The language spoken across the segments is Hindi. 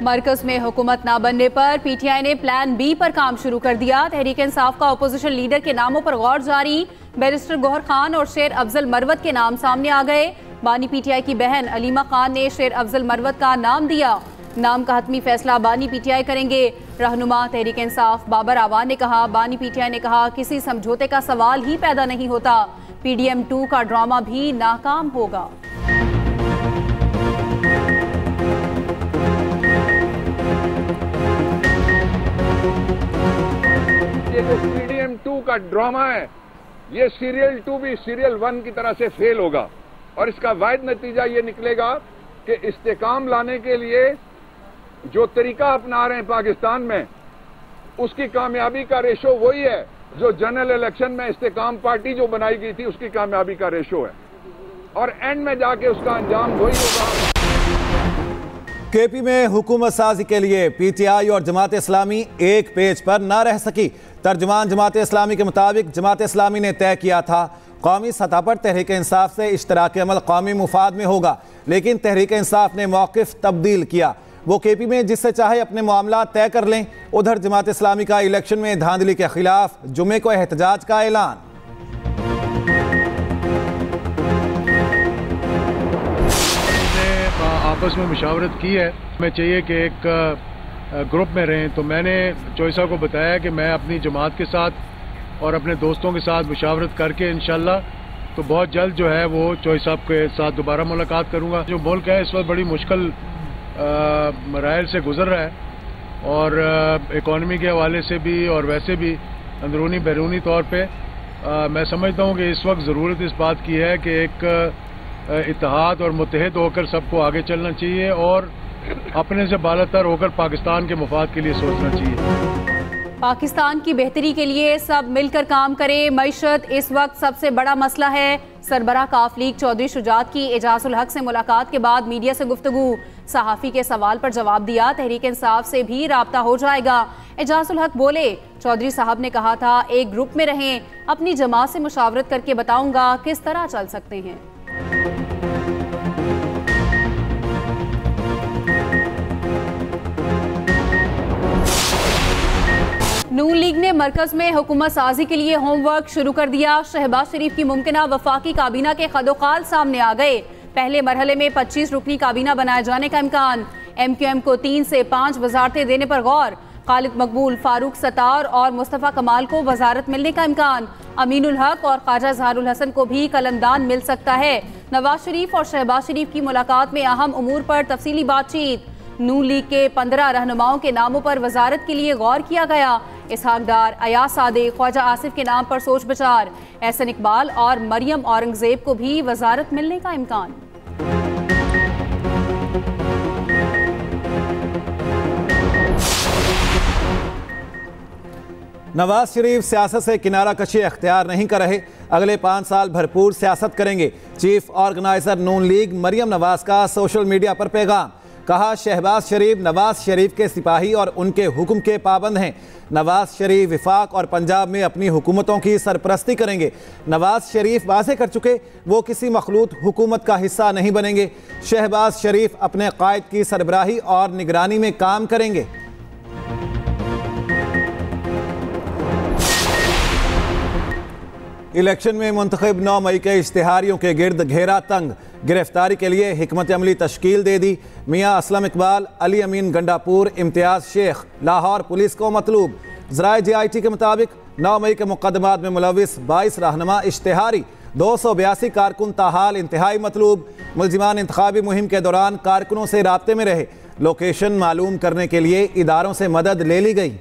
मरकज में हुकूमत ना बनने पर पीटीआई ने प्लान बी पर काम शुरू कर दिया। तहरीक इंसाफ का अपोजिशन लीडर के नामों पर गौर जारी। बैरिस्टर गौहर खान और शेर अफजल मरवत के नाम सामने आ गए। बानी पीटीआई की बहन अलीमा खान ने शेर अफजल मरवत का नाम दिया। नाम का हतमी फैसला बानी पीटीआई करेंगे। रहनुमा तहरीक इंसाफ बाबर आवान ने कहा, बानी पीटीआई ने कहा किसी समझौते का सवाल ही पैदा नहीं होता। पीडीएम 2 का ड्रामा भी नाकाम होगा। ये जो पीडीएम 2 का ड्रामा है, ये सीरियल 2 भी सीरियल 1 की तरह से फेल होगा और इसका वाहिद नतीजा ये निकलेगा कि इस्तेकाम लाने के लिए जो तरीका अपना रहे हैं पाकिस्तान में, उसकी कामयाबी का रेशो वही है जो जनरल इलेक्शन में इस्तेकाम पार्टी जो बनाई गई थी उसकी कामयाबी का रेशो है और एंड में जाके उसका अंजाम वही होगा। केपी में हुकूमत साजी के लिए पीटीआई और जमात इस्लामी एक पेज पर न रह सकी। तर्जुमान जमात इस्लामी के मुताबिक जमात इस्लामी ने तय किया था कौमी सतह पर तहरीक इंसाफ से इश्तराक अमल कौमी मुफाद में होगा, लेकिन तहरीक इंसाफ ने मौक़िफ़ तब्दील किया। वो केपी में जिससे चाहे अपने मामला तय कर लें। उधर जमात इस्लामी का इलेक्शन में धांधली के खिलाफ जुमे को एहतजाज का ऐलान। आपस में मुशावरत की है, हमें चाहिए कि एक ग्रुप में रहें, तो मैंने चौधरी साहब को बताया कि मैं अपनी जमात के साथ और अपने दोस्तों के साथ मुशावरत करके इंशाल्लाह तो बहुत जल्द जो है वो चौधरी साहब के साथ दोबारा मुलाकात करूंगा। जो मुल्क है इस वक्त बड़ी मुश्किल मराइल से गुजर रहा है और इकॉनमी के हवाले से भी और वैसे भी अंदरूनी बैरूनी तौर पर मैं समझता हूँ कि इस वक्त ज़रूरत इस बात की है कि एक इत्तेहाद और मुत्तहिद होकर सबको आगे चलना चाहिए और अपने से बालातर होकर पाकिस्तान के मुफाद के लिए सोचना चाहिए। पाकिस्तान की बेहतरी के लिए सब मिलकर काम करें। मईशत इस वक्त सबसे बड़ा मसला है। सरबराह काफ लीग चौधरी शुजात की एजाजुल हक से मुलाकात के बाद मीडिया से गुफ्तगू। सहाफ़ी के सवाल पर जवाब दिया, तहरीक इंसाफ से भी राब्ता हो जाएगा। एजाजुल हक बोले, चौधरी साहब ने कहा था एक ग्रुप में रहें, अपनी जमात से मुशावरत करके बताऊंगा किस तरह चल सकते हैं। नून लीग ने मरकज में हुकूमत साजी के लिए होमवर्क शुरू कर दिया। शहबाज शरीफ की मुमकिना वफाकी काबीना के खदोखाल सामने आ गए। पहले मरहले में 25 रुकनी काबीना बनाए जाने का इम्कान। MQM को 3 से 5 वजारतें देने पर गौर। खालिद मकबूल, फारूक सत्तार और मुस्तफ़ा कमाल को वजारत मिलने का इम्कान। अमीनुल हक और ख्वाजा जहारुल हसन को भी कलमदान मिल सकता है। नवाज शरीफ और शहबाज शरीफ की मुलाकात में अहम उमूर पर तफसीली बातचीत। नून लीग के 15 रहनुमाओं के नामों पर वजारत के लिए गौर किया गया। इसहाक डार, अयाज सादिक, ख्वाजा आसिफ के नाम पर सोच विचार। एहसन इकबाल और मरियम औरंगजेब को भी वजारत मिलने का इम्कान। नवाज शरीफ सियासत से किनारा कशी अख्तियार नहीं कर रहे, अगले 5 साल भरपूर सियासत करेंगे। चीफ ऑर्गेनाइजर नून लीग मरियम नवाज का सोशल मीडिया पर पैगाम। कहा, शहबाज शरीफ नवाज शरीफ के सिपाही और उनके हुक्म के पाबंद हैं। नवाज शरीफ विफाक और पंजाब में अपनी हुकूमतों की सरपरस्ती करेंगे। नवाज शरीफ वाज़े कर चुके वो किसी मखलूत हुकूमत का हिस्सा नहीं बनेंगे। शहबाज शरीफ अपने कायद की सरबराही और निगरानी में काम करेंगे। इलेक्शन में मुंतखब 9 मई के इश्तिहारियों के गिर्द घेरा तंग। गिरफ्तारी के लिए हिकमत अमली तश्कील दे दी। मियाँ असलम इकबाल, अली अमीन गंडापुर, इम्तियाज़ शेख लाहौर पुलिस को मतलूब। ज़राए JIT के मुताबिक 9 मई के मुकदमात में मुलविस 22 रहनुमा इश्तिहारी, 282 कारकुन ताहाल इंतहाई मतलूब। मुलजिमान इंतखाबी मुहिम के दौरान कारकुनों से राब्ते में रहे। लोकेशन मालूम करने के लिए इदारों से मदद ले ली गई।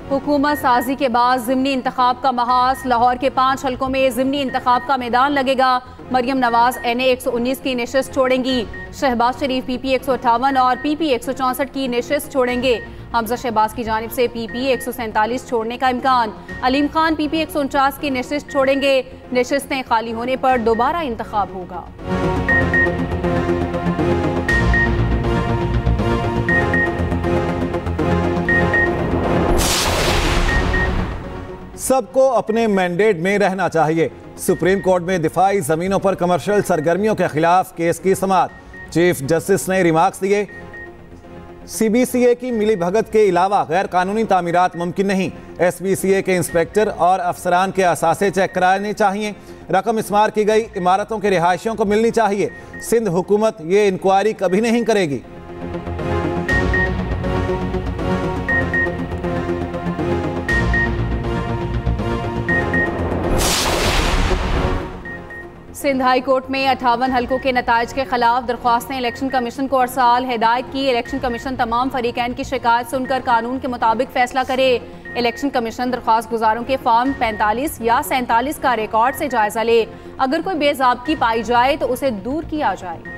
हुकूमत साजी के बाद ज़िमनी इंतखाब का महास। लाहौर के 5 हलकों में ज़िमनी इंतखाब का मैदान लगेगा। मरियम नवाज NA 119 की नशिस्त छोड़ेंगी। शहबाज शरीफ PP 158 और PP 164 की नशिस्त छोड़ेंगे। हमजा शहबाज की जानिब से PP 147 छोड़ने का इम्कान। अलीम खान PP 149 की नशिस्त छोड़ेंगे। नशिस्तें खाली होने पर दोबारा इंतखाब होगा। सबको अपने मैंडेट में रहना चाहिए। सुप्रीम कोर्ट में दिफाई जमीनों पर कमर्शियल सरगर्मियों के खिलाफ केस की समाअत। चीफ जस्टिस ने रिमार्क्स दिए, CBCA की मिली भगत के अलावा गैर कानूनी तामीरात मुमकिन नहीं। SBCA के इंस्पेक्टर और अफसरान के असासे चेक कराने चाहिए। रकम इस्मार की गई इमारतों के रिहायशियों को मिलनी चाहिए। सिंध हुकूमत ये इंक्वायरी कभी नहीं करेगी। सिंध हाई कोर्ट में 58 हलकों के नताइज के खिलाफ दरख्वास्तें इलेक्शन कमीशन को अरसाल। हिदायत की, इलेक्शन कमीशन तमाम फरीकैन की शिकायत सुनकर कानून के मुताबिक फैसला करे। इलेक्शन कमीशन दरख्वास्त गुजारों के फॉर्म 45 या 47 का रिकॉर्ड से जायजा ले। अगर कोई बेज़ाब्ती पाई जाए तो उसे दूर किया जाए।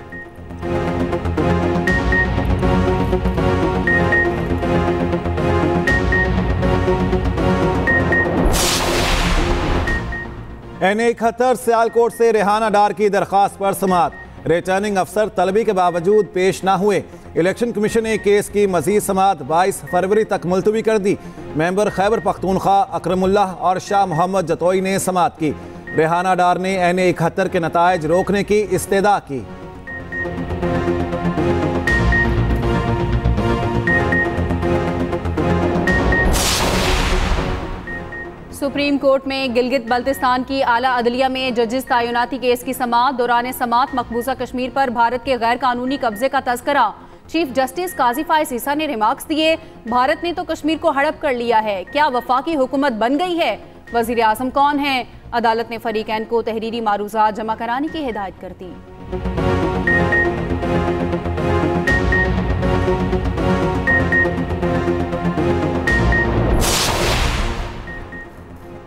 NA71 सियालकोट से रेहाना डार की दरखास्त पर समाअत। रिटर्निंग अफसर तलबी के बावजूद पेश ना हुए। इलेक्शन कमीशन ने केस की मजीद समाअत 22 फरवरी तक मुलतवी कर दी। मेंबर खैबर पख्तूनख्वा अकरमुल्लाह और शाह मोहम्मद जतोई ने समाअत की। रेहाना डार ने NA71 के नताइज रोकने की इस्तेदा की। सुप्रीम कोर्ट में गिलगित बल्तिस्तान की आला अदलिया में जजिस तायुनाती केस की समाअत। दौरान समाअत मकबूजा कश्मीर पर भारत के गैर कानूनी कब्जे का तज़किरा। चीफ जस्टिस काजी फाइज ईसा ने रिमार्क्स दिए, भारत ने तो कश्मीर को हड़प कर लिया है, क्या वफाकी हुकूमत बन गई है? वजीर आज़म कौन है? अदालत ने फरीकैन को तहरीरी मारूजात जमा कराने की हिदायत कर दी।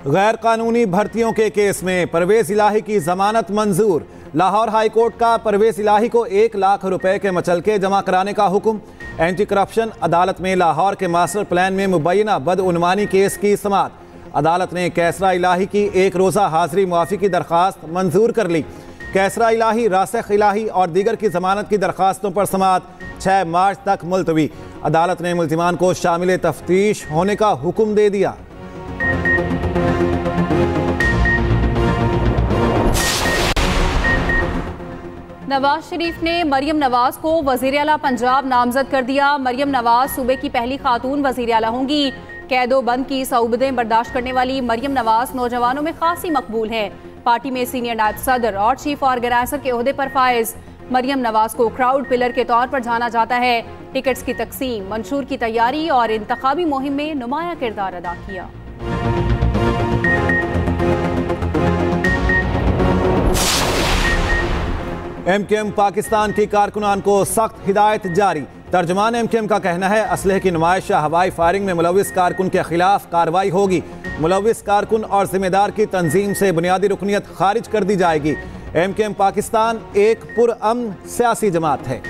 गैर कानूनी भर्तियों के केस में परवेज इलाही की जमानत मंजूर। लाहौर हाई कोर्ट का परवेज इलाही को 1 लाख रुपए के मचलके जमा कराने का हुक्म। एंटी करप्शन अदालत में लाहौर के मास्टर प्लान में मुबैना बदउनवानी केस की समाअत। अदालत ने कैसरा इलाही की 1 रोज़ा हाजिरी मुआफ़ी की दरख्वास्त मंजूर कर ली। कैसरा इलाही, रासिख इलाही और दीगर की जमानत की दरख्वास्तों पर समाअत 6 मार्च तक मुलतवी। अदालत ने मुल्ज़िमान को शामिल तफ्तीश होने का हुक्म दे दिया। नवाज शरीफ ने मरियम नवाज को वज़ीर आला पंजाब नामजद कर दिया। मरियम नवाज सूबे की पहली खातून वज़ीर आला होंगी। कैदो बंद की सऊबतें बर्दाश्त करने वाली मरियम नवाज नौजवानों में खासी मकबूल हैं। पार्टी में सीनियर नायब सदर और चीफ ऑर्गेनाइजर के ओहदे पर फायज। मरियम नवाज को क्राउड पिलर के तौर पर जाना जाता है। टिकट्स की तकसीम, मंशूर की तैयारी और इंतखाबी मुहिम में नुमाया किरदार अदा किया। MKM पाकिस्तान की कारकुनान को सख्त हिदायत जारी। तर्जुमान MKM का कहना है, असलहे की नुमाइश या हवाई फायरिंग में मुलविस कारकुन के खिलाफ कार्रवाई होगी। मुलविस कारकुन और जिम्मेदार की तंजीम से बुनियादी रुकनियत खारिज कर दी जाएगी। MKM पाकिस्तान एक पुरअमन सियासी जमात है।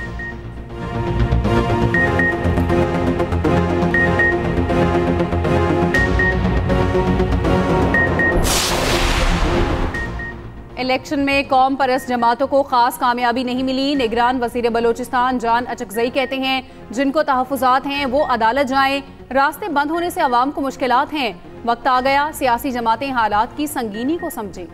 इलेक्शन में कौम परस्त जमातों को खास कामयाबी नहीं मिली। निगरान वजीर बलोचिस्तान जान अचकजई कहते हैं, जिनको तहफ़्फ़ुज़ात हैं वो अदालत जाएं। रास्ते बंद होने से अवाम को मुश्किलात हैं। वक्त आ गया सियासी जमातें हालात की संगीनी को समझें।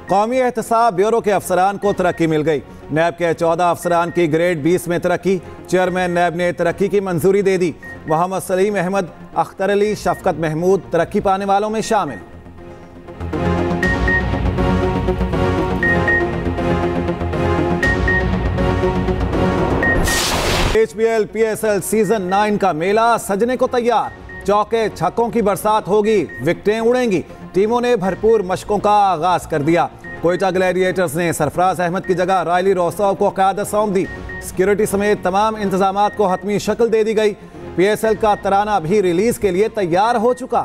कौमी एहतसाब ब्यूरो के अफसरान को तरक्की मिल गई। नैब के 14 अफसरान की ग्रेड 20 में तरक्की। चेयरमैन नैब ने तरक्की की मंजूरी दे दी। मोहम्मद सलीम अहमद, अख्तर अली, शफकत महमूद तरक्की पाने वालों में शामिल। HBL PSL सीजन 9 का मेला सजने को तैयार। चौके छक्कों की बरसात होगी, विकेटें उड़ेंगी। टीमों ने भरपूर मशकों का आगाज कर दिया। कोयटा ग्लैडिएटर्स ने सरफराज अहमद की जगह रायली रोसोव को क़यादत सौंप दी। सिक्योरिटी समेत तमाम इंतजामात को हतमी शक्ल दे दी गई। PSL का तराना भी रिलीज के लिए तैयार हो चुका।